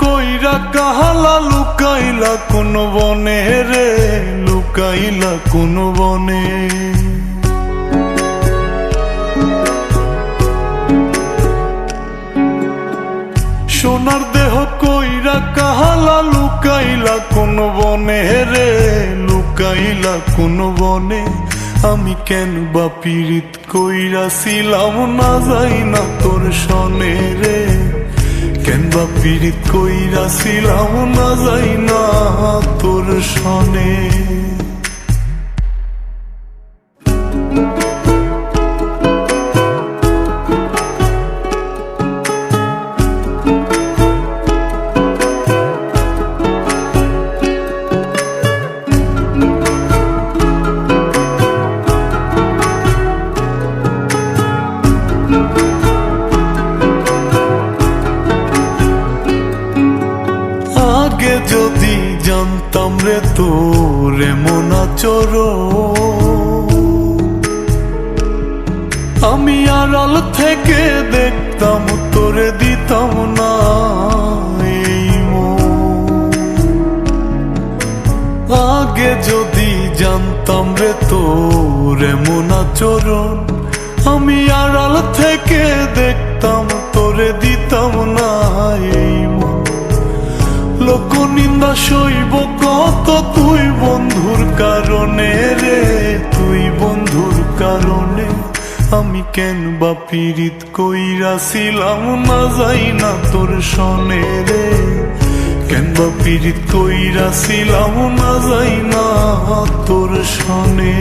কইরা কাহালা লুকাইলা কোন বনে রে, লুকাইলা কোন বনে। সোনার দেহ কইরা কাহালা লুকাইলা কোন বনে রে, লুকাইলা কোন বনে। আমি কেন বা পীড়িত কইরাছিলাম না যাই না তোর সনে রে, কেন বা পীড়িত কইরাছিলাম না যাই না তোর সনে। আগে যদি জানতাম রে তোর এমন আচরণ, আমি আড়াল থেকে দেখতাম তোরে দিতাম না এই মন। আগে যদি জানতাম রে তোর এমন আচরণ, আমি আড়াল থেকে দেখতাম তোরে দিতাম না এই মন। লোক নিন্দা সইব কত তুই বন্ধুর কারণে রে, তুই বন্ধুর কারণে। আমি কেন বা পীড়িত কইরাছিলাম না যাই না তোর সনে রে, কেন বা পীড়িত কইরাছিলাম না যাই না তোর সনে।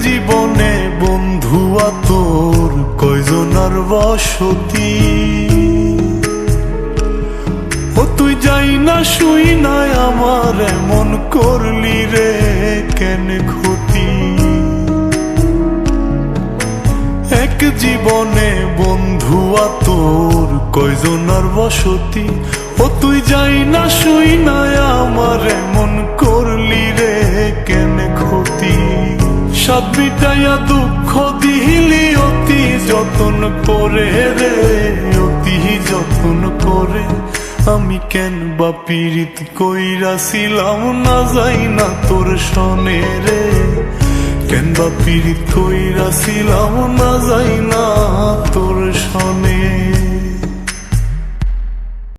জীবনে বন্ধু তোর কয়জনার বসতি, ও তুই যাই না শুই নাই আমার এমন করলি রে কেন ক্ষতি। এক জীবনে বন্ধু তোর কয়জনার বসতি, ও তুই যাই না শুই নাই আমার এমন করলি রে কেন ক্ষতি। সাত মিটাইয়া দুঃখ দিলি অতি যতন করে রে, অতি যতন করে। আমি কেন বা পীড়িত কইরাছিলাম না যাই না তোর সনে রে, কেন বা পীড়িত কইরাছিলাম না যাই